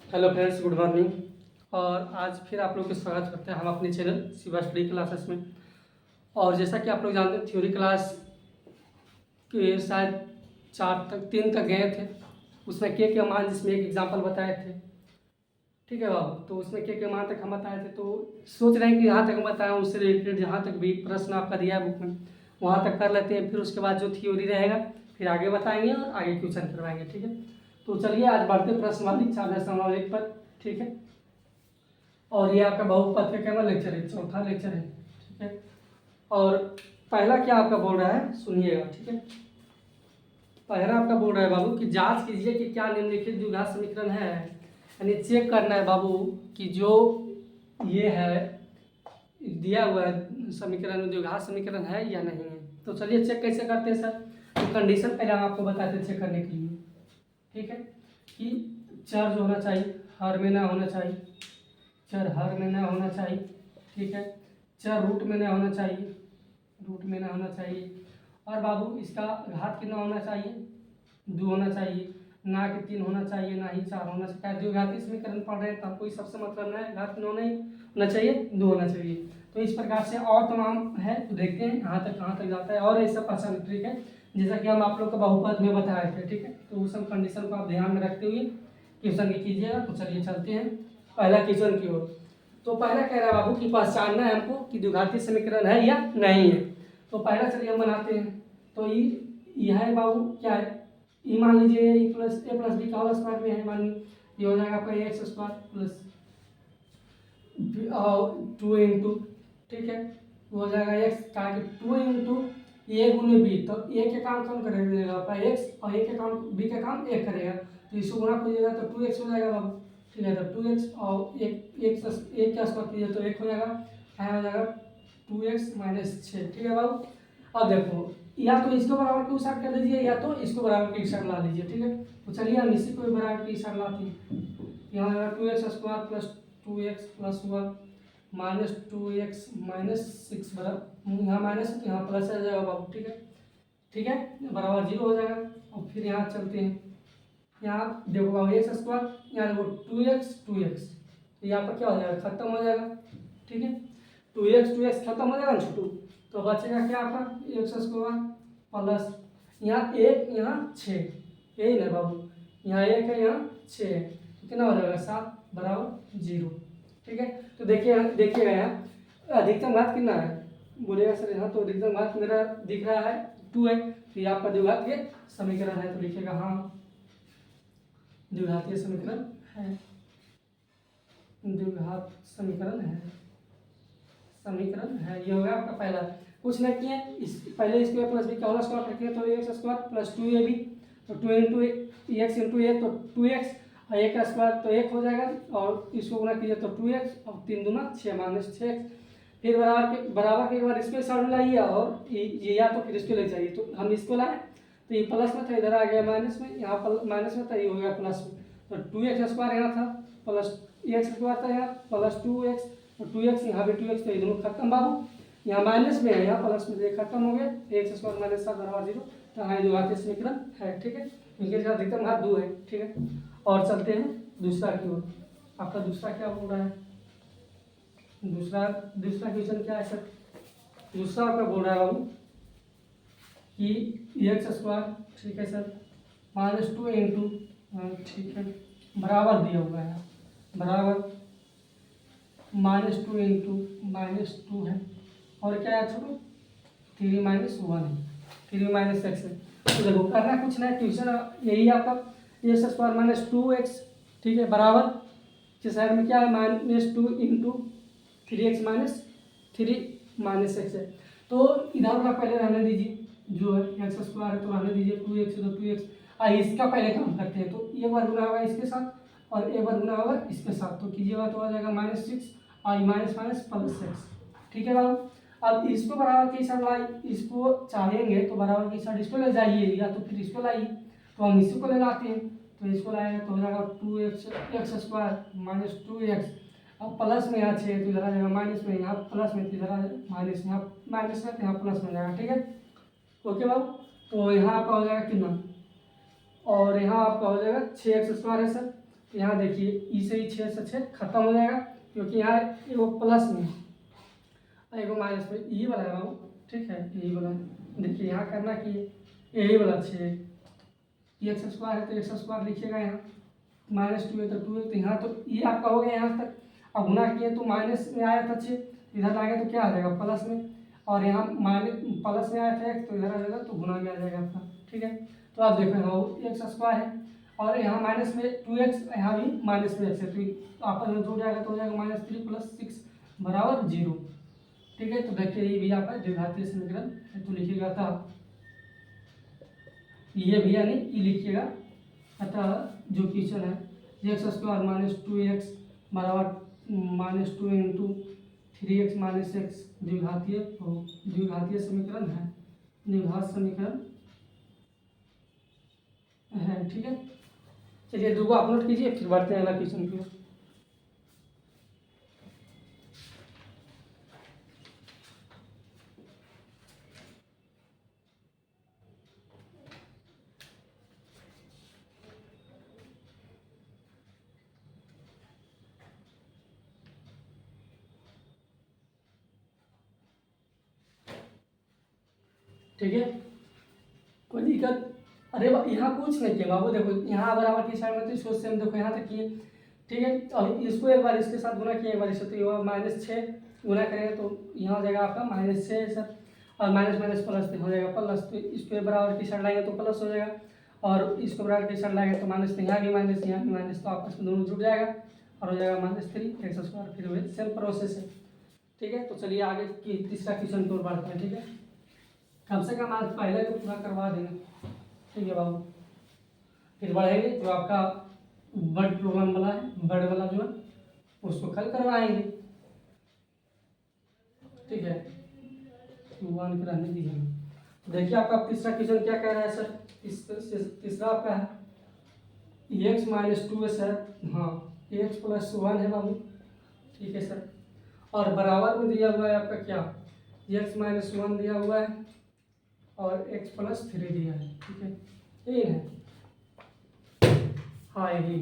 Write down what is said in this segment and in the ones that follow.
Hello friends, good morning. और आज फिर आप लोग का स्वागत करते हैं हम अपने चैनल शिवा स्टडी क्लासेस में। और जैसा कि आप लोग जानते हैं, थ्योरी क्लास के शायद 3 तक गए थे। उसमें के मान, जिसमें एक एग्जांपल बताए थे। ठीक है बाबू, तो उसमें के मान तक हम बताए थे। तो सोच रहे हैं कि यहाँ तक हम बताएं, उससे रिलेटेड जहाँ तक भी प्रश्न आपका दिया है बुक में वहाँ तक कर लेते हैं। फिर उसके बाद जो थ्योरी रहेगा फिर आगे बताएंगे और आगे क्वेश्चन करवाएंगे। ठीक है, तो चलिए आज बढ़ते प्रश्न वाली 4.1 पर। ठीक है, और ये आपका बहुपद का केवल लेक्चर है, चौथा लेक्चर है। ठीक है, और पहला क्या आपका बोल रहा है, सुनिएगा। ठीक है, पहला आपका बोल रहा है बाबू कि जांच कीजिए कि क्या निम्नलिखित द्विघात समीकरण है। यानी चेक करना है बाबू कि जो ये है दिया हुआ है समीकरण में द्विघात समीकरण है या नहीं है। तो चलिए चेक कैसे करते हैं सर। तो कंडीशन पहले हम आपको बताते हैं चेक करने के लिए। ठीक है, कि चर जो होना चाहिए हर में ना होना चाहिए, चर हर में ना होना चाहिए। ठीक है, चर रूट में ना होना चाहिए, रूट में ना होना चाहिए। और बाबू इसका घात कितना होना चाहिए, 2 होना चाहिए, ना कि 3 होना चाहिए, ना ही 4 होना चाहिए। क्या द्विघाती समीकरण पढ़ रहे हैं तो आपको सबसे मतलब ना है, घात कितना होना चाहिए, 2 होना चाहिए। तो इस प्रकार से और तमाम है, तो देखते हैं कहाँ तक जाता है। और ऐसा पर्सन, ठीक है, जैसा कि हम आप लोग को बहुपद में बताए थे। ठीक है, तो उस सब कंडीशन को आप ध्यान में रखते हुए क्वेश्चन कीजिएगा। तो चलिए चलते हैं पहला क्वेश्चन की ओर। तो पहला कह रहा है बाबू कि पहचानना है हमको कि द्विघाती समीकरण है या नहीं है। तो पहला चलिए हम बनाते हैं। तो यह है बाबू क्या है, ई मान लीजिए ए प्लस बी का होल स्क्वायर में है। मान लीजिए ये हो जाएगा आपका एक्स स्क्वायर प्लस 2 इंटू, ठीक है, वो हो जाएगा एक्स का 2 इंटू ए गुने बी। तो ए के काम कौन करेगा आपका एक्स, और ए के काम बी का काम एक करेगा। तो इसको गुणा कीजिएगा तो 2x हो जाएगा बाबू। ठीक है, तो 2x और एक का स्क्वायर कीजिए तो 1 हो जाएगा। यहाँ हो जाएगा 2x माइनस 6। ठीक है बाबू, अब देखो या तो इसको बराबर के साथ कर दीजिए या तो इसको बराबर के साथ ला लीजिए। ठीक है, तो चलिए हम इसी को बराबर के साथ लाते हैं। यहाँ हो जाएगा 2x square plus 2x plus 1 minus 2x minus 6 बराबर, यहाँ माइनस है तो यहाँ प्लस आ जाएगा बाबू। ठीक है, ठीक है, बराबर 0 हो जाएगा। और फिर यहाँ चलते हैं, यहाँ देखो बाबू एक्स स्क्वायर, यहाँ देखो 2x तो यहाँ पर क्या हो जाएगा, खत्म हो जाएगा। ठीक है, 2x खत्म हो जाएगा ना छोटू। तो बचेगा क्या आपका एक्स स्क्वायर प्लस यहाँ 1 यहाँ 6, यही ना बाबू, यहाँ 1 है यहाँ 6 है, तो कितना हो जाएगा 7 बराबर 0। ठीक है, तो देखिएगा यहाँ अधिकतम घात कितना है, बोलेगा सर यहाँ तो अधिकतम घात मेरा दिख रहा है 2 है। तो ये आपका द्विघातीय समीकरण है। तो लिखिएगा हाँ द्विघातीय समीकरण है, द्विघात समीकरण है, समीकरण है। ये होगा आपका पहला। कुछ नहीं किए, इस पहले इसको ए प्लस बी का होल स्क्वायर रखिए तो एक्स स्क्वायर प्लस 2ab, तो 2 इंटू एक्स इंटू ए तो 2x, और एक का स्क्वायर तो 1 हो जाएगा, और इसको गुणा कीजिए तो 2x और 3 दूना 6 माइनस 6x। फिर बराबर के एक बार इसको साइड लाइए और ये या तो फिर इसको ले जाइए। तो हम इसको लाए तो ये प्लस में था, इधर आ गया माइनस में, यहाँ माइनस में था, ये हो गया प्लस में। तो 2x स्क्वायर यहाँ था प्लस एक्स स्क्वायर था यहाँ प्लस 2x, तो 2x यहाँ भी 2x, तो ये दोनों खत्म बाबू। यहाँ माइनस में है, यहाँ प्लस में, ये खत्म हो गया। एक्स स्क्वायर माइनस 7 बराबर 0। तो हमारी द्विघातीय समीकरण है। ठीक है, इनके साथ अधिकतम घात 2 है। ठीक है, और चलते हैं दूसरा की ओर। आपका दूसरा क्या बोल रहा है, दूसरा क्वेश्चन क्या है सर। दूसरा आपका बोल रहा है बाबू कि एक्स स्क्वायर, ठीक है सर, माइनस 2 इंटू, ठीक है, बराबर दिया हुआ है, बराबर -2 इंटू -2 है, और क्या है छोटू 3 माइनस 1 है, 3 माइनस एक्स है। तो देखो करना कुछ नहीं, ट्यूशन यही आपका एक्स स्क्वायर माइनस 2x, ठीक है, बराबर के साइड में क्या है -2 इंटू 3x माइनस एक्स है। तो इधर वाला पहले रहने दीजिए, जो है एक्स स्क्वायर है तो रहने दीजिए, 2x तो 2x। इसका पहले काम करते हैं। तो एक बार गुना होगा इसके साथ और एक बार गुना होगा इसके साथ, तो कीजिएगा तो आ जाएगा -6 और माइनस माइनस प्लस 6। ठीक है बाबू, अब इसको बराबर के साथ लाई, इसको चाहेंगे तो बराबर के साथ इसको ले जाइए या तो फिर इसको लाइए। तो हम इसी को ले लाते हैं, तो इसको लाएंगे तो हो जाएगा 2x स्क्वायर माइनस 2x, अब प्लस में यहाँ 6 तो इधर आ जाएगा माइनस में, यहाँ प्लस में तो इधर आ जाएगा माइनस, यहाँ माइनस में तो यहाँ प्लस में जाएगा। ठीक है, ओके बाबू। तो यहाँ आपका हो जाएगा कितना, और यहाँ आपका हो जाएगा 6x स्क्वायर है सर, तो यहाँ देखिए ई से ही 6 से 6 खत्म हो जाएगा, क्योंकि यहाँ एगो प्लस में और एगो माइनस में, यही वाला है बाबू, ठीक है, यही वाला। देखिए यहाँ करना कि यही वाला 6 एक्स स्क्वायर है तो एक्स स्क्वायर लिखिएगा, यहाँ -2 है तो 2 है, तो यहाँ तो ये आपका हो गया यहाँ तक। अब गुना किए तो माइनस में आया था 6, इधर लाएंगे तो क्या आ जाएगा प्लस में, और यहाँ माइनस प्लस में आया था x, तो इधर आ जाएगा तो गुना में आ जाएगा आपका, ठीक है। तो आप देखो यहाँ एक्स स्क्वायर है और यहाँ माइनस में 2x, यहाँ भी माइनस में x है, तो आपस में जुड़ जाएगा तो हो जाएगा -3 + 6 = 0, ठीक है। तो देखिए ये भी आपका द्विघातीय समीकरण है, तो लिखिएगा था ये भी, यानी ये लिखिएगा। अतः जो क्वेश्चन है x square -2x = -2 × 3x - x द्विघातीय समीकरण है, द्विघात समीकरण है, ठीक है। चलिए दो आप नोट कीजिए, फिर बढ़ते हैं अगला क्वेश्चन की ओर। ठीक है, कोई दिक्कत? अरे यहाँ कुछ नहीं किया बाबू, देखो यहाँ बराबर की साइड में तो इसको सेम देखो यहाँ तक किए, ठीक है। और इसको एक बार इसके साथ गुना किया, एक बार इससे, तो ये -6 गुना करेंगे तो यहाँ हो जाएगा आपका -6 सर, और माइनस माइनस प्लस हो जाएगा प्लस, तो इसको बराबर की साइड लाएंगे तो प्लस हो जाएगा, और इसको बराबर की साइड लाएंगे तो माइनस, यहाँ भी माइनस यहाँ भी माइनस, तो आपस में दोनों जुड़ जाएगा और हो जाएगा -3 x²। फिर वही सेम प्रोसेस है, ठीक है। तो चलिए आगे की तीसरा क्वेश्चन की ओर बढ़ते हैं, ठीक है। कम से कम आज पहले तो पूरा करवा देंगे, ठीक है बाबू। फिर बढ़ेंगे, जो आपका वर्ड प्रोग्राम वाला है, वर्ड वाला जो है उसको कल करवाएंगे, ठीक है। वन के रहने दीजिए। तो देखिए आपका तीसरा क्वेश्चन क्या कह रहा है सर, तीसरा आपका है x - 2 है सर, हाँ x + 1 है बाबू, ठीक है सर। और बराबर में दिया हुआ है आपका क्या, x - 1 दिया हुआ है और x + 3 दिया है, ठीक है, यही है, हाँ यही,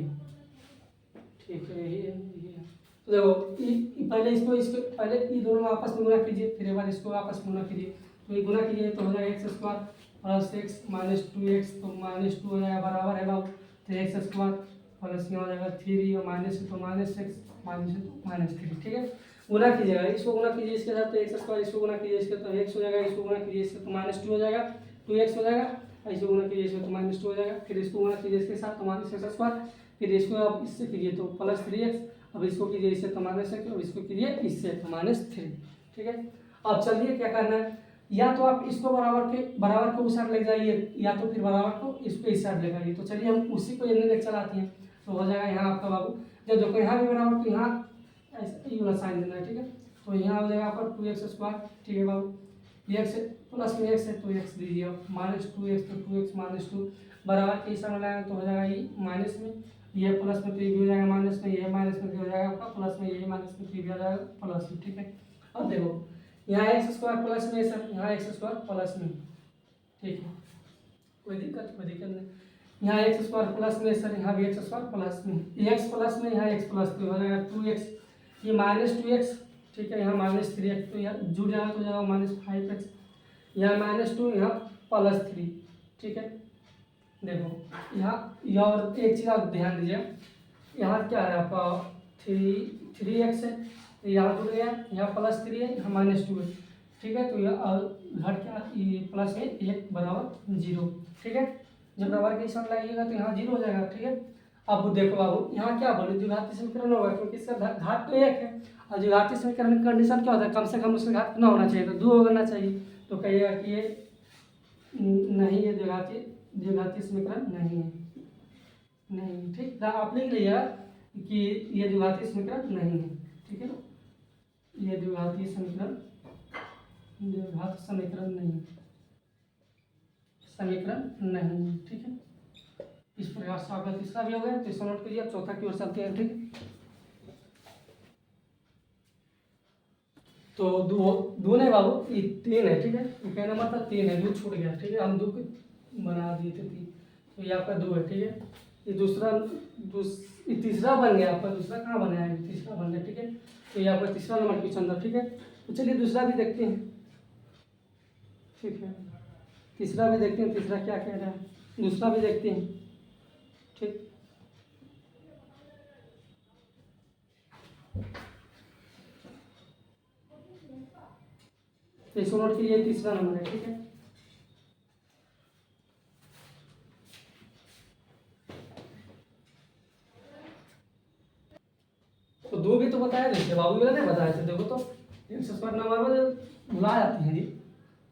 ठीक है, यही है, यही है। तो देखो पहले इसको पहले ये दोनों आपस में गुना कीजिए, फिर एक बार इसको आपस में गुना कीजिए, तो ये गुना कीजिए तो हो जाएगा x² + x - 2x, तो -2 हो जाएगा, बराबर है बाबू, तो x² प्लस यहाँ हो जाएगा 3 और माइनस है तो -x, माइनस है तो -3, ठीक है। गुना कीजिएगा, इसको गुना कीजिए इसके साथ तो x², इसको गुना कीजिए इसके तो x हो जाएगा, इसको गुना कीजिए इसके तो -2 हो जाएगा, 2x हो जाएगा, इसको गुना कीजिए इसको तो -2 हो जाएगा, फिर इसको गुना कीजिए इसके साथ तो -x², फिर इसको आप इससे कीजिए तो +3x, अब इसको कीजिए इससे तो -x, अब इसको कीजिए इससे तो -3, ठीक है। अब चलिए क्या करना है, या तो आप इसको बराबर को उस साइड ले जाइए, या तो फिर बराबर को इसको इस साइड ले जाइए। तो चलिए हम उसी को ये लेकर चलाते हैं, तो हो जाएगा यहाँ आपका बाबू, जब देखो यहाँ भी बराबर तो यहाँ ऐसा ये वाला साइन देना है, ठीक है। तो यहाँ हो जाएगा आपका 2x², ठीक है बाबू, x प्लस में x है तो x दीजिए, -2x तो 2x - 2 बराबर के हिसाब में लाएंगे तो हो जाएगा ये माइनस में, ये प्लस में तो ये भी हो जाएगा माइनस में, ये माइनस में हो जाएगा आपका प्लस में, ये माइनस में तो ये भी हो जाएगा प्लस में, ठीक है। अब देखो यहाँ x² प्लस में सर, यहाँ x² प्लस में, ठीक है, कोई दिक्कत नहीं। यहाँ x² प्लस में सर, यहाँ भी x² प्लस में, x प्लस में यहाँ x प्लस में हो जाएगा 2x, ये -2x, ठीक है, यहाँ -3x, तो यहाँ जुड़ जाएगा तो हो जाएगा -5x, यहाँ -2 यहाँ +3, ठीक है। देखो यहाँ और एक चीज़ आप ध्यान दीजिए, यहाँ क्या है आपका 3x है, यहाँ जुड़ गया, यहाँ +3 है, यहाँ -2 है, ठीक है। तो यह घट क्या, ये प्लस में 1 = 0, ठीक है। जब बराबर के हिसाब लगाइएगा तो यहाँ 0 हो जाएगा, ठीक है। अब देखो बाबू यहाँ क्या बोले, द्विघाती समीकरण होगा, क्योंकि इसका घात तो 1 है, और द्विघाती समीकरण की कंडीशन क्या होता है, कम से कम उसका घात कितना होना चाहिए, तो 2 होना चाहिए। तो कहिएगा कि ये नहीं है, द्विघाती समीकरण नहीं है, नहीं, ठीक। आप लिख लीजिएगा कि ये द्विघाती समीकरण नहीं है, ठीक है। ये द्विघाती समीकरण नहीं है, ठीक है। इस प्रकार से आपका तीसरा भी हो गया, तो इसको नोट कीजिए। अब चौथा की ओर चलते हैं, ठीक है। तो दो नहीं बाबू, ये 3 है, ठीक है, ये क्या नंबर था, 3 है, 2 छूट गया, ठीक है, हम 2 बना दिए थे 3, तो ये आपका 2 है, ठीक है। ये ये तीसरा बन गया आपका, दूसरा कहाँ बना है, तीसरा बन गया, ठीक है। तो ये आपका तीसरा नंबर क्वेश्चन था, ठीक है। तो चलिए दूसरा भी देखते हैं, ठीक है। तीसरा भी देखते हैं, तीसरा क्या कह रहा है, दूसरा भी देखते हैं, ठीक। तो इसको नोट कीजिए, तीसरा नंबर है, ठीक है। तो दो भी तो बताया देखिए, बाबू वाला नहीं बताया थे, देखो तो एक्स स्क्वायर नंबर में भुला जाती है जी,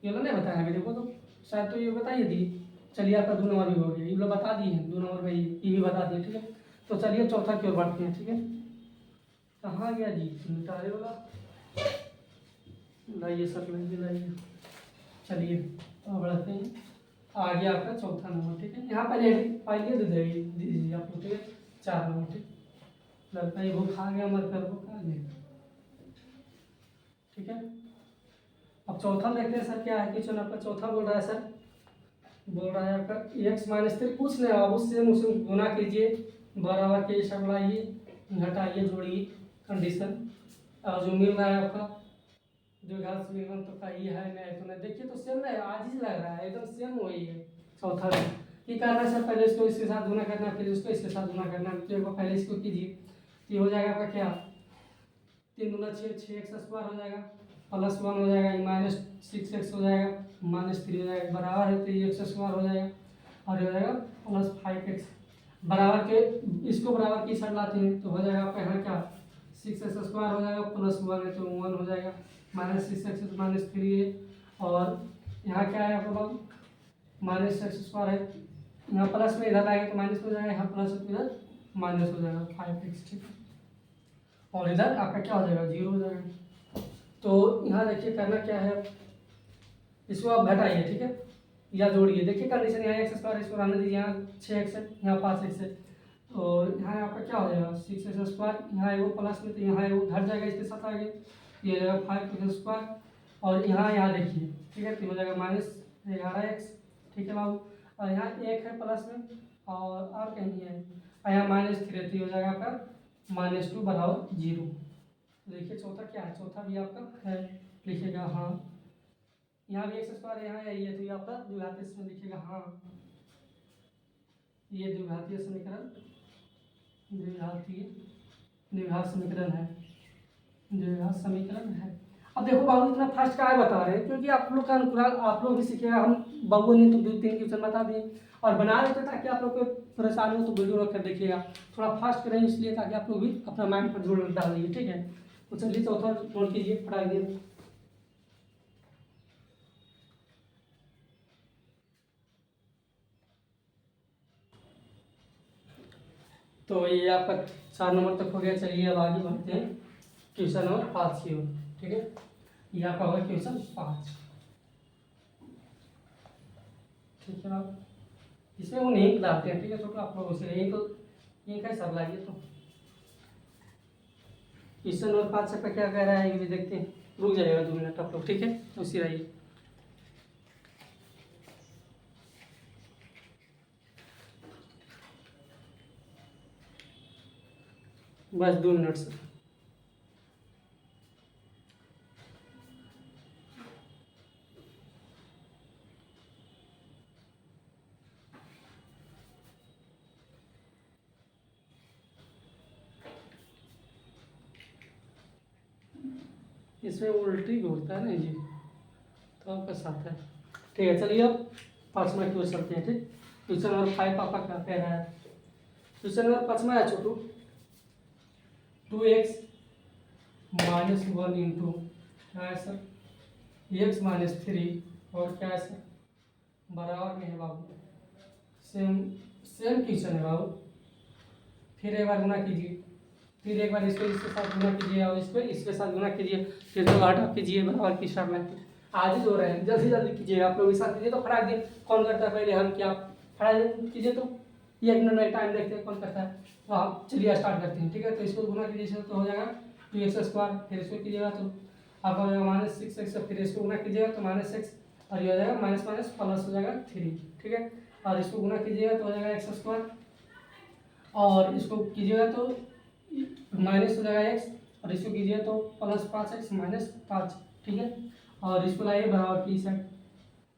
ये वाला नहीं बताया है, देखो तो शायद तो ये बताइए दी। चलिए आपका 2 नंबर भी हो गया, ये लोग बता दिए हैं 2 नंबर में, ये भी बता दिए, ठीक है। तो चलिए चौथा की ओर बढ़ते हैं, ठीक है। कहाँ गया जी मिटारे वाला, लाइए सर, लाइए, चलिए तो बढ़ते हैं। आ गया आपका चौथा नंबर, ठीक है। यहाँ पहले दे दीजिए आप लोग, ठीक है। 4 नंबर, ठीक। लगता है वो खा गया, मत कर वो खा गया, ठीक है। अब चौथा देखते हैं सर क्या है, क्वेश्चन आपका चौथा बोल रहा है सर, बोल रहा है आपका एक्स माइनस 3 कुछ नहीं, अब उससे उसे गुना कीजिए, बराबर के हिसाब लाइए, घटाइए, जोड़िए, कंडीशन। और जो मिल रहा है आपका जो घात समीकरण तो का ये है नहीं, तो नहीं देखिए तो सेम नहीं, आज ही लग रहा है एकदम सेम वही है। चौथा में ये करना है सर, पहले इसको इसके साथ गुना करना, फिर इसको इसके साथ गुना करना। तो एक बार पहले इसको कीजिए, ये हो जाएगा आपका क्या, 3 दूना 6, 6x स्क्वायर हो जाएगा, प्लस 1 हो जाएगा, -6x हो जाएगा, -3 हो जाएगा, बराबर है तो ये x स्क्वायर हो जाएगा, और ये हो जाएगा +5x बराबर के, इसको बराबर की साइड लाते हैं तो हो जाएगा आपका यहाँ क्या, 6x स्क्वायर हो जाएगा, +1 है तो 1 हो जाएगा, -6x तो -3 है, और यहाँ क्या है आपका -x स्क्वायर है, यहाँ प्लस में इधर आएगा तो माइनस हो जाएगा, यहाँ प्लस इधर माइनस हो जाएगा 5x, ठीक है। और इधर आपका क्या हो जाएगा, 0 हो जाएगा। तो यहाँ देखिए करना क्या है, इसको आप घटाइए, ठीक है, या जोड़िए। देखिए कंडीशन यहाँ एक्स स्क्वायर, इसको रहने दीजिए, यहाँ 6x है, यहाँ 5x है, और यहाँ आपका क्या हो जाएगा 6x स्क्वायर, यहाँ एगो प्लस में तो यहाँ एगो घट जाएगा, इसके साथ आगे ये हो जाएगा 5x स्क्वायर, और यहाँ देखिए, ठीक है, तो हो जाएगा -11x, ठीक है बाबू। और यहाँ 1 है प्लस में, और कहीं है, और यहाँ -3 हो जाएगा आपका -2 बराबर 0। देखिए चौथा क्या है, चौथा भी आपका है, लिखिएगा हाँ, यहाँ भी एक्स स्क्वायर यहाँ है, ये तो ये आपका द्विघातीय में लिखिएगा हाँ, ये द्विघातीय समीकरण, द्विघात समीकरण है, द्विघात समीकरण है। अब देखो बाबू इतना फास्ट का बता रहे हैं क्योंकि आप लोग का अनुकूल आप लोग भी सीखिएगा, हम बाबू ने तो 2-3 क्वेश्चन बता दिए और बना रहे थे ताकि आप लोग को परेशानी हो तो वीडियो रख कर देखिएगा, थोड़ा फास्ट करें इसलिए ताकि आप लोग भी अपना माइंड पर जोड़ डाल दीजिए, ठीक है। तो चलिए चौथा नोट कीजिए, पढ़ा दिए। तो ये आपका 4 नंबर तक हो गया। चलिए अब आगे बढ़ते हैं क्वेश्चन नंबर 5 की ओर, ठीक है। ये आपका होगा क्वेश्चन 5, ठीक है। आप इसमें वो नहीं लाते हैं, ठीक है, तो आप लोग उसे यही तो यही का सब लाइए। तो क्वेश्चन नंबर 5 से क्या कह रहा है ये भी देखते हैं, रुक जाएगा 2 मिनट आप लोग, ठीक है, तो उसी रहिए। बस 2 मिनट से। इसमें उल्टी घूरता है ना जी, तो आपका साथ है, ठीक है। चलिए अब 5 मिनट की ओर चलते हैं, ठीक। क्वेश्चन नंबर 5 पापा क्या कह रहा है, क्वेश्चन नंबर 5 में है छोटू, 2x - 1 इंटू क्या है सर, x - 3 और क्या है सर बराबर में है बाबू, सेम सेम क्वेश्चन है बाबू। फिर एक बार गुना कीजिए, फिर एक बार इसको इसके साथ गुना कीजिए और इसको इसके साथ गुना कीजिए, फिर दो घटा कीजिए, बराबर की हिसाब में आज ही हो रहे हैं, जल्दी जल्दी कीजिए आप लोग, साथ कीजिए तो फटाक दिन कौन करता है पहले हम क्या, फटाक कीजिए तो ये 1 मिनट टाइम देखते हैं कौन करता है। तो आप चलिए स्टार्ट करते हैं, ठीक है। तो इसको गुना कीजिए तो हो जाएगा 2x स्क्वायर, फिर इसको कीजिएगा तो आपका हो जाएगा -6x, फिर इसको गुना कीजिएगा तो -6, और ये हो जाएगा माइनस माइनस प्लस हो जाएगा 3, ठीक है। और इसको गुना कीजिएगा तो हो जाएगा x स्क्वायर, और इसको कीजिएगा तो माइनस हो जाएगा एक्स, और इसको कीजिए तो प्लस 5x माइनस 5, ठीक है। और इसको लाइए बराबर की सेट,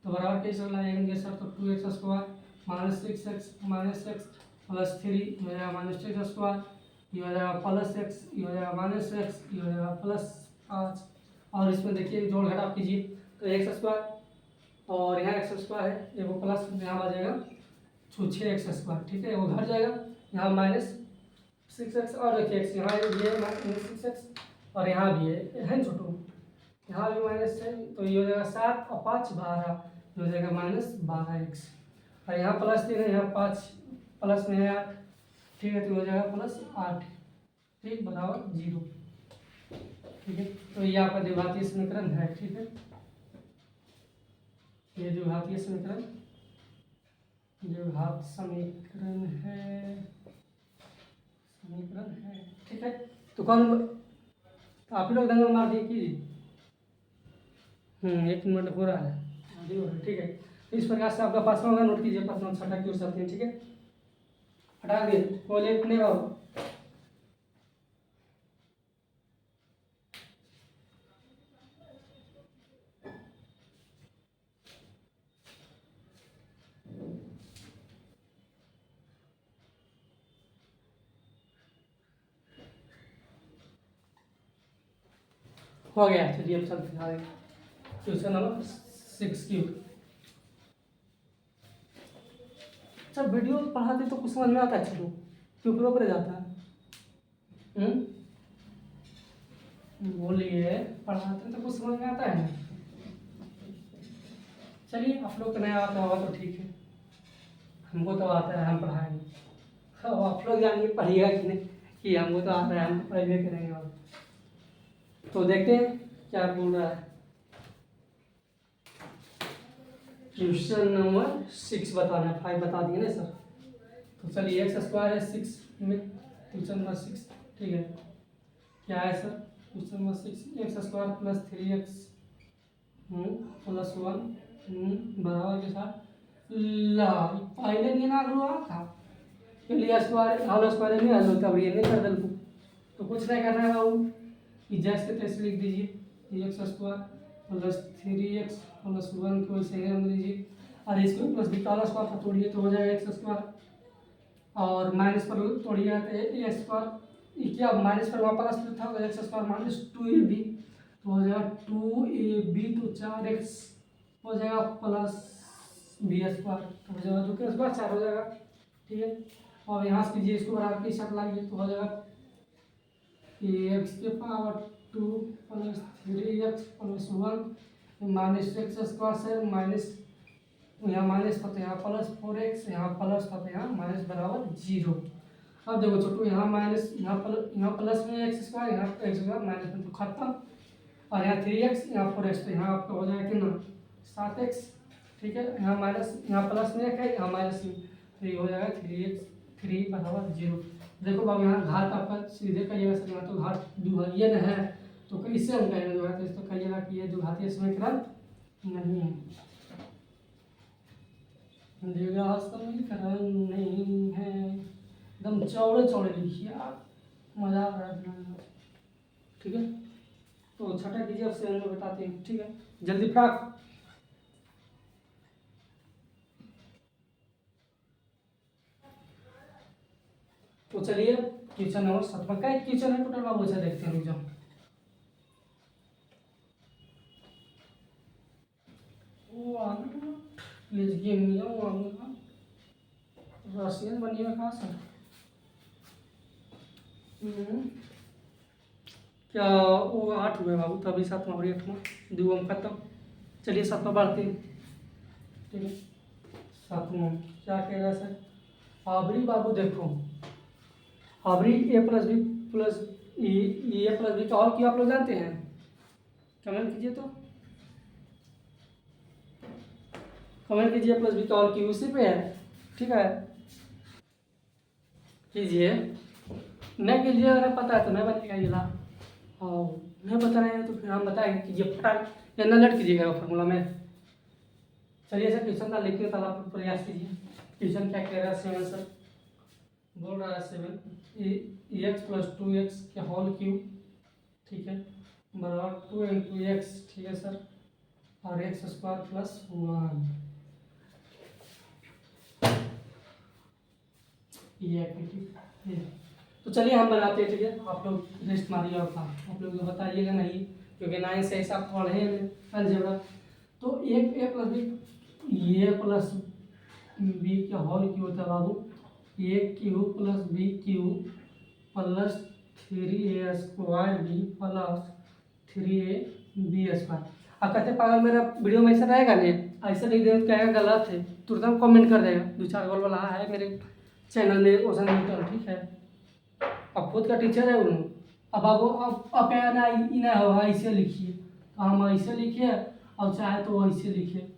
तो बराबर के सर लाएंगे सर तो 2x² minus 6x minus x plus 3 हो जाएगा माइनस 6x², ये हो जाएगा प्लस एक्स, ये हो जाएगा माइनस एक्स, ये हो जाएगा प्लस 5। और इसमें देखिए जोड़ घटाव कीजिए तो x² और यहाँ x² है, ये वो प्लस यहाँ आ जाएगा 6x², ठीक है, वो घट जाएगा। यहाँ माइनस 6x और देखिए x यहाँ भी है माइनस 6x और यहाँ भी है छोटू, यहाँ भी माइनस है, तो ये हो जाएगा 7 और 5 12, हो जाएगा माइनस 12x। और यहाँ प्लस 3 है, यहाँ 5 प्लस में है 8, ठीक है, तो हो जाएगा प्लस 8, ठीक, बराबर 0, ठीक है। तो ये आपका द्विघातीय समीकरण है, ठीक है, ये द्विघातीय समीकरण है, ठीक है। तो कौन आप ही लोग दंगा मार दिए कीजिए, 1 मिनट हो रहा है, आधी हो रहा है, ठीक है। तो इस प्रकार से आपका पास होगा, नोट कीजिए, पास छठा क्यों सकते हैं, ठीक है, हटा दिए कोई अपने रहो। हो गया, चलिए अब चलते हैं क्वेश्चन नंबर 6 क्यू। जब वीडियो पढ़ाते तो कुछ समझ में आता है, चलो क्यों ऊपर जाता है, बोलिए, पढ़ाते तो कुछ समझ में आता है ना। चलिए आप लोग को नहीं आता होगा तो ठीक है, हमको तो आता है, हम पढ़ाएंगे। अब आप लोग जानिए पढ़िएगा कि नहीं, कि हमको तो आता है, हम पढ़ाइए करेंगे। और तो देखते हैं क्या बोल रहा है। क्वेश्चन नंबर 6 बताना है, 5 बता दिए ना सर। तो चलिए x² है 6 में, क्वेश्चन नंबर 6, ठीक है, क्या है sir, question number 6 x² plus 3x plus 1 बराबर के साथ ला पहले नहीं ना हुआ था, चलिए स्क्वायर होल स्क्वायर नहीं हल होता, ये नहीं कर दल तो कुछ नहीं करना है बाबू, कि जैसे तैसे लिख दीजिए x² प्लस 3x प्लस 1 को ऐसे हम लीजिए, और इसको प्लस b का स्क्वायर पर तोड़िए तो हो जाएगा x², और माइनस पर तोड़िए तो a², क्या माइनस पर वहाँ प्लस था तो x² माइनस 2ab, तो हो जाएगा 2ab, तो 4x हो जाएगा प्लस b², तो हो जाएगा 2 के स्क्वायर 4 हो जाएगा, ठीक है। और यहाँ से कीजिए, इसको बराबर के साथ लाइए तो हो जाएगा x² plus 3x plus 1 minus x² से माइनस, यहाँ माइनस था तो यहाँ प्लस 4x, यहाँ प्लस था तो यहाँ माइनस बराबर 0। अब देखो छोटू, यहाँ माइनस, यहाँ प्लस में x², यहाँ x² माइनस में तो खत्म, और यहाँ 3x, यहाँ 4x, तो यहाँ आपका हो जाएगा कितना 7x, ठीक है। यहाँ माइनस, यहाँ प्लस में 1 है, यहाँ माइनस में, तो ये हो जाएगा 3x 3 बराबर 0। देखो बाबू यहाँ घात आपका सीधे कहिएगा सर, यहाँ तो घात द्विघातीय न है, तो कैसे हम कहेंगे द्विघातीय, तो कहिएगा कि ये द्विघातीय समीकरण नहीं है, समीकरण नहीं है, एकदम चौड़े चौड़े लिखिए आप, मजा आ रहा है, ठीक है। तो छठा कीजिए, आपसे हम लोग बताते हैं, ठीक है, जल्दी फटाक। तो चलिए क्वेश्चन नंबर 7 का एक क्वेश्चन है टोटल बाबू, से देखते हैं, रुक जाओ। प्लीज गिव मी रशियन बनिए कहाँ से, क्या वो 8 हुए बाबू, तभी 7वां और 8वां 2 में खत्म। चलिए 7वां बढ़ते हैं, ठीक है। 7वां क्या कह रहा है सर, हाबरी बाबू देखो, Habri a plus B plus A plus B का और क्यों आप लोग जानते हैं, कमेंट कीजिए, तो कमेंट कीजिए प्लस बी का और क्यों, उसी पे है, ठीक है, कीजिए, नहीं कीजिए, अगर पता है तो मैं बनेगा ये ला, और नहीं पता नहीं है तो फिर हम बताएंगे, कीजिए फटाक, या न लट कीजिएगा फॉर्मूला में। चलिए सर क्वेश्चन का लिखने का आप प्रयास कीजिए, क्वेश्चन क्या कह रहा है सेवन सर, बोल रहा है 7 एक्स + 2x के होल क्यूब, ठीक है, बराबर 2 × x, ठीक है सर, और x² + 1, ये एक्टिविटी ये। तो चलिए हम बनाते हैं, ठीक है, आप लोग रेस्ट मारिए और काम आप लोग तो बताइएगा नहीं, क्योंकि 9 से हिसाब पढ़े हैं अलजेब्रा। तो एक a + b, ये प्लस b का होल क्यूब होता है बाबू, a³ + b³ + 3a² b + 3ab²। अब कहते पागल मेरा वीडियो में ऐसा रहेगा नहीं, ऐसा नहीं दे तो कहेगा गलत है, तुरंत कमेंट कर देगा। 2-4 गोल वाला है मेरे चैनल में ओशन न्यूटन, ठीक है, अब खुद का टीचर है उन्होंने। अब आप क्या ना इना हो ऐसे लिखिए, तो हम ऐसे लिखिए, और चाहे तो ऐसे लिखिए,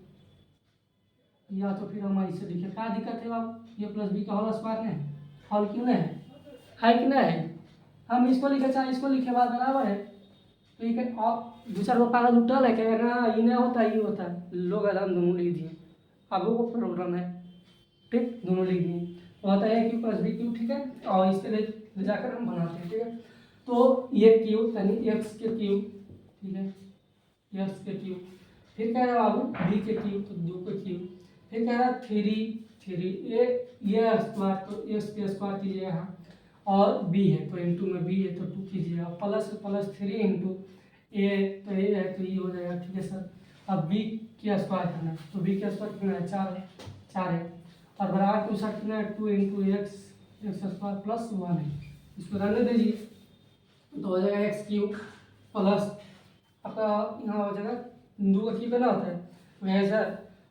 या तो फिर हम ऐसे लिखे, क्या दिक्कत है बाबू, ये + b का होल स्क्वायर नहीं है, होल क्यों नहीं है कि नहीं है, हम इसको लिखे चाहे इसको लिखे, बात बराबर है, ठीक है। आप 2-4 गो पागल उठल है कहेगा ना ये नहीं होता ये होता है, लोग आराम दोनों लिख दिए, अब वो प्रॉब्लम है, ठीक, दोनों लिख दिए, तो आता है a³ + b³, ठीक है, और इसके ले जाकर हम बनाते हैं, ठीक है। तो ये क्यूब यानी x³, ठीक है, x³, फिर कह रहा है बाबू b³, तो 2 फिर कह रहा है 3 ये स्क्वायर, तो x² कीजिए यहाँ, और b है तो इंटू में b है तो 2 कीजिएगा, +3 × a, तो a है तो ये हो जाएगा, ठीक है सर। अब b का स्क्वायर करना है, तो b का स्क्वायर कितना है, 4 है, और बराबर टू साइड कितना है, 2 × x² + 1 है, इसको रहने दीजिए, तो हो जाएगा x³ प्लस आपका यहाँ हो जाएगा 2 का क्यूब ना होता है, तो है सर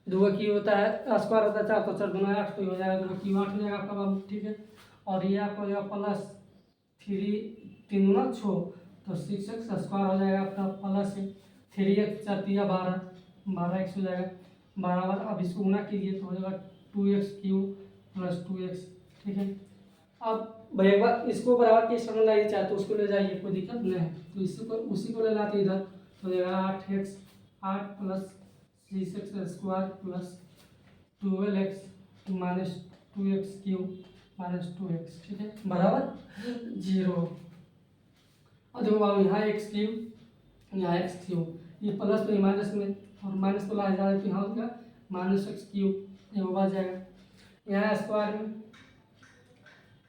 2 का क्यूब होता है स्क्वायर होता है 4, तो 4 दूना 8, तो हो जाएगा 2 का क्यूब 8 हो जाएगा आपका बाबू, ठीक है। और ये आपका हो जाएगा +3 3 दूना 6, तो 6x² हो जाएगा आपका, प्लस 3x 4 × 12 हो जाएगा बराबर। अब इसको गुना कीजिए तो हो जाएगा 2x³ + 2x, ठीक है। अब भाई एक बार इसको बराबर केस में लाइए, चाहे तो उसको ले जाइए, कोई दिक्कत नहीं है, तो इसको उसी को ले लाते इधर, तो देगा 8 + 6x² + 12x - 2x³ - 2x, ठीक है, बराबर 0। और देखो बाबू यहाँ x³, यहाँ x³, ये प्लस में माइनस में, और माइनस को लाया जाए तो यहाँ हो जाएगा -x³, ये बच जाएगा, यहाँ स्क्वायर में,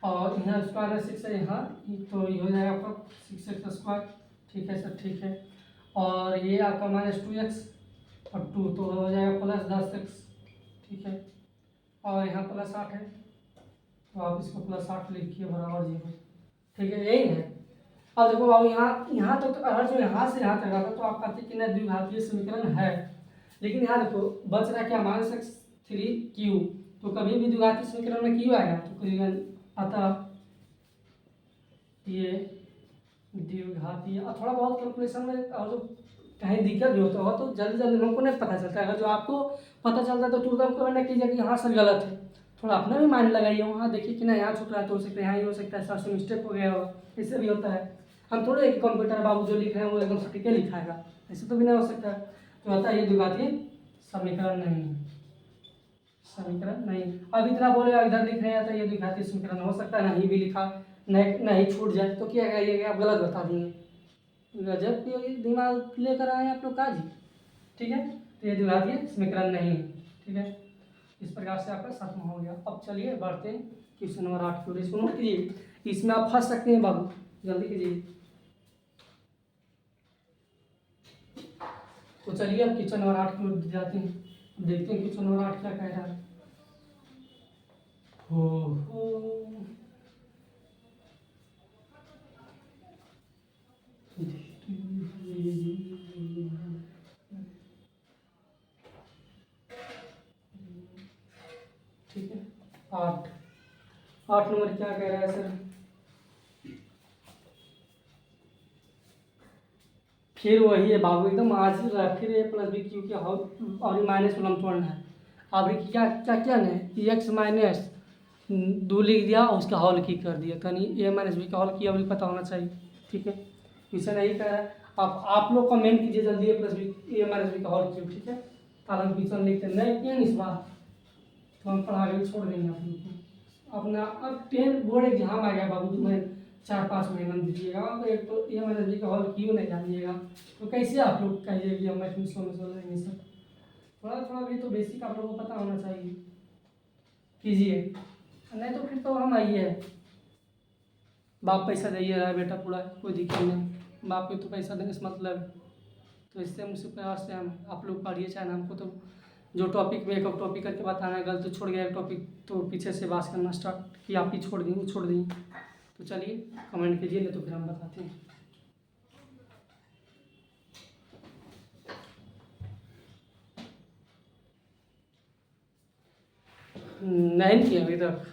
और यहाँ स्क्वायर है 6 है यहाँ, तो ये हो जाएगा आपका 6x², ठीक है सर, ठीक है। और ये आपका -2x और 2, तो हो जाएगा +10x, ठीक है, और यहाँ +8 है, तो आप इसको +8 लिखिए बराबर 0, ठीक है, यही है। अब देखो बाबू यहाँ तो अगर जो यहाँ से यहाँ तक आता तो आप कहते कि ना द्विघातीय समीकरण है, लेकिन यहाँ देखो बच रहा क्या -x3 तो कभी भी द्विघातीय समीकरण में क्यू आएगा, तो करीबन अतः ये द्विघातीय, और थोड़ा बहुत कैलकुलेशन में और जो कहीं दिक्कत भी होता हो तो जल्दी जल्दी हमको नहीं पता चलता है, अगर जो आपको पता चलता है तो तुरंत कमेंट नहीं कीजिए कि हाँ सर गलत है, थोड़ा अपना भी माइंड लगाइए, वहाँ देखिए कि ना यहाँ छूट रहा है तो हो सकता है यहाँ ही हो सकता है, सर से मिस्टेक हो गया होगा, इससे भी होता है। हम थोड़े एक कंप्यूटर बाबू जो लिख रहे हैं वो एकदम सटीक लिखाएगा, ऐसे तो भी नहीं हो सकता, तो होता है ये द्विघातीय समीकरण नहीं है, समीकरण नहीं। अब इतना बोले इधर लिख रहे हैं तो ये द्विघातीय समीकरण हो सकता है नहीं भी लिखा, नहीं छूट जाए तो क्या कहिएगा, आप गलत बता देंगे, गजब की दिमाग लेकर आए आप लोग का जी, ठीक है। तो ये द्विघातीय समीकरण नहीं है, ठीक है, इस प्रकार से आपका खत्म हो गया। अब चलिए बढ़ते हैं क्वेश्चन नंबर 8 की ओर, इसको नोट कीजिए, इसमें आप फंस सकते हैं बाबू, जल्दी कीजिए। तो चलिए अब क्वेश्चन नंबर 8 की ओर जाते हैं, देखते हैं क्वेश्चन नंबर 8 क्या कह रहा है। हो ठीक है, 8 नंबर क्या कह रहा है सर, फिर वही है बाबू एकदम आज फिर a + b³ के होल और माइनस वाला तोड़ना है। अब क्या क्या क्या नहीं x - 2 लिख दिया और उसका हॉल की कर दिया, यानी a - b का हॉल किया भी पता होना चाहिए, ठीक है, क्वेश्चन नहीं कह रहा है। आप लोग कमेंट कीजिए जल्दी a + b का हॉल क्यों, ठीक है, ताकि क्वेश्चन लिखते नहीं किए इस बार तो हम पढ़ा के छोड़ देंगे आप लोग को। अपना अब 10 बोर्ड एग्जाम आ गया बाबू, तुम्हें 4-5 महीना में दीजिएगा, अब एक तो ये मैंने जी का हॉल क्यों नहीं जानिएगा, तो कैसे आप लोग कहिए कि हम मैथमेटिक्स में रहेंगे सर। थोड़ा थोड़ा भी तो बेसिक आप लोगों को पता होना चाहिए, कीजिए, नहीं तो फिर तो हम आइए है, बाप पैसा दे रहा है बेटा पूरा, कोई दिक्कत नहीं, बाप को तो पैसा देने से मतलब है। तो इससे मुझसे प्रयास से हम आप लोग पढ़िए, चाहे हमको तो जो टॉपिक में एक टॉपिक करके बताना है, गलत तो छोड़ गया एक टॉपिक तो पीछे से बात करना स्टार्ट कि आप ही छोड़ दी वो छोड़ दी। तो चलिए कमेंट कीजिए, नहीं तो फिर हम बताते हैं। नहीं किया अभी तक,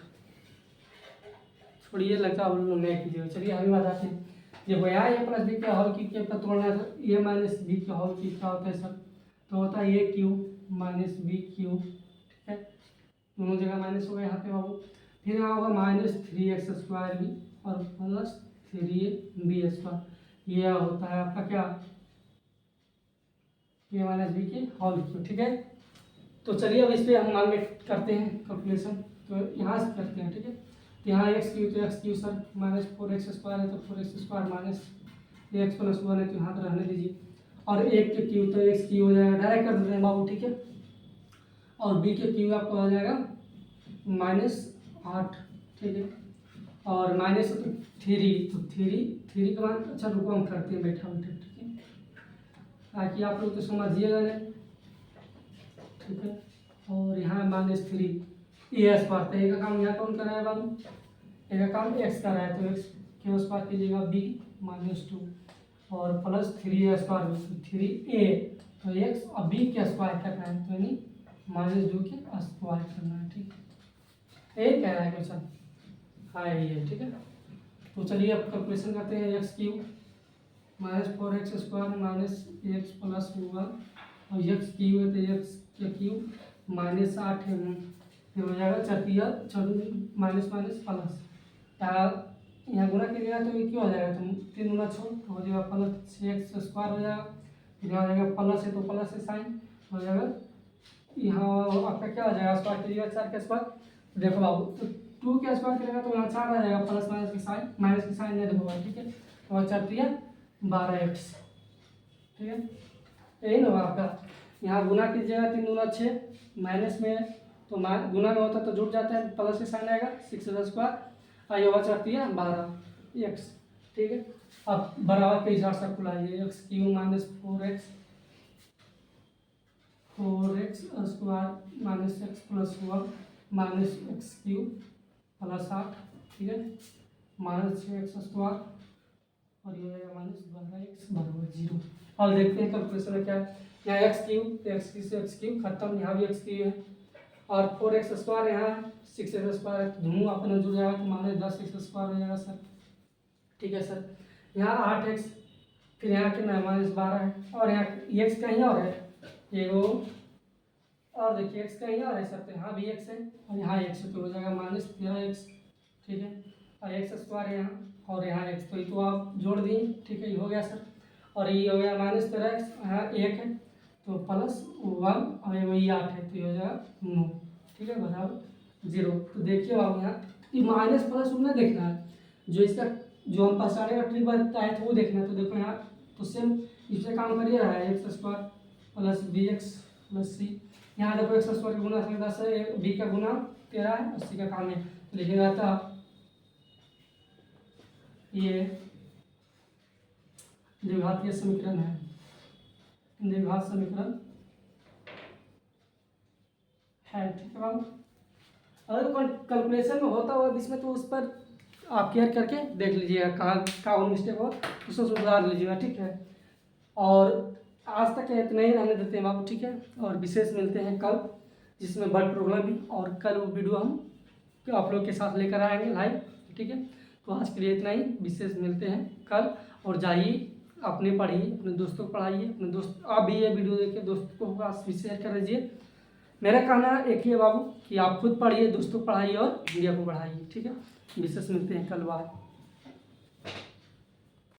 छोड़िए, लगता है आप लोग नहीं कीजिएगा। चलिए हम बताते हैं। देखो यहाँ ए प्लस बी का हॉल की क्या तोड़ना है सर, ए माइनस बी का हॉल की क्या होता है सर, तो होता है ए क्यू माइनस बी क्यू, ठीक है, दोनों जगह माइनस हो गया यहाँ पे बाबू। फिर यहाँ होगा -3x² बी और +3ab², ये होता है आपका क्या, ए माइनस बी के हॉल क्यू, ठीक है। तो चलिए अब इस पर हम मान में करते हैं कैलकुलेशन, तो यहाँ से करते हैं, ठीक है। यहाँ x³ तो x³ सर -4x² है तो 4x² माइनस x + 1 है तो यहाँ पर रहने दीजिए, और एक के क्यू तो x³ हो जाएगा, डायरेक्ट कर देते हैं बाबू, ठीक है। और b के क्यू आपको आ जाएगा -8, ठीक है, और माइनस तो 3, तो 3 के बाद अच्छा रुको हम करते हैं बैठा बैठे, ठीक है, ताकि आप लोग तो समझिएगा नहीं, ठीक है। और यहाँ -3 ए स्क्वायर, तो एक काम यहाँ कौन कर रहा है बाबू, एक काम x कर रहा है तो x के स्क्वायर कीजिएगा b -2 और +3a² 3a, तो x और b के स्क्वायर करना है, तो यानी -2 के स्क्वायर करना है, ठीक है, ये कह रहा है क्वेश्चन, हाँ ये ठीक है। तो चलिए अब कैलकुलेशन करते हैं, x³ -4x² -x + 1 और x³ है तो x के क्यूब -8 है, फिर हो जाएगा चौथिया माइनस प्लस, यहाँ गुना कीजिएगा तो ये क्यों हो जाएगा, तो 3 गुना 6 तो हो जाएगा +6x² हो जाएगा, फिर यहाँ हो जाएगा प्लस है तो प्लस से साइन हो जाएगा, यहाँ आपका क्या हो जाएगा स्क्वायर कीजिएगा 4 के स्क्वायर, देखो बाबू तो 2 के स्क्वायर करेगा तो यहाँ 4 आ जाएगा, प्लस माइनस की साइन माइनस की साइन नहीं होगा, ठीक है, तो 4 12x, ठीक है, यही ना होगा आपका। यहाँ गुना कीजिएगा 3 दूना 6, माइनस में तो गुना में होता है तो जुट जाता है, प्लस से साइन आएगा 6 आई होगा 12x, ठीक है। अब बराबर के हिसाब से खुलाइए, x³ -4x 4x² -x + 1 -x³ +8, ठीक है, -6x² और ये -12x = 0। और देखते हैं कैलकुलेशन में क्या है, यहाँ x³ से x³ खत्म, यहाँ भी x³ है और 4x² यहाँ 6x² है, दोनों अपना जुड़ जाएगा तो -10x² हो जाएगा सर, ठीक है सर। यहाँ 8x, फिर यहाँ कितना है -12 है, और यहाँ x कहीं और है एगो, और देखिए x कहीं और है सर, तो यहाँ भी x है और यहाँ x है तो हो जाएगा -13x, ठीक है, और x² है यहाँ और यहाँ x, तो ये तो आप जोड़ दिए, ठीक है, ये हो गया सर। और ये हो गया -13x, यहाँ 1 है तो +1 और वही 8 है तो ये हो जाएगा 9, ठीक है, बराबर 0। तो देखिए आप यहाँ ये माइनस प्लस में देखना है, जो इसका जो हम पहचाने का ट्रिक बनता है तो वो देखना है, तो देखो यहाँ तो सेम इससे काम कर रहा है, x² + bx + c, यहाँ देखो x² का गुना 10 है, b का गुना 13 है, c का काम है, तो लिखेगा था ये द्विघातीय समीकरण है, द्विघात समीकरण है, ठीक है बाबू। अगर कैलकुलेशन में होता होगा इसमें तो उस पर आप केयर करके देख लीजिएगा कहाँ मिस्टेक हो, उसको सुधार लीजिएगा, ठीक है। और आज तक इतना ही रहने देते हैं बाबू, ठीक है, और विशेष मिलते हैं कल जिसमें बर्ड प्रॉब्लम भी, और कल वो वीडियो हम आप लोग के साथ लेकर आएंगे लाइव, ठीक है। तो आज के लिए इतना ही, विशेष मिलते हैं कल, और जाइए अपने पढ़िए, अपने दोस्तों को पढ़ाइए, अपने दोस्त आप भी ये वीडियो देख के दोस्तों को पास भी शेयर कर दीजिए। मेरा कहना एक ही है बाबू कि आप खुद पढ़िए, दोस्तों को पढ़ाइए और इंडिया को बढ़ाइए, ठीक है। विशेष मिलते हैं कल, बाय।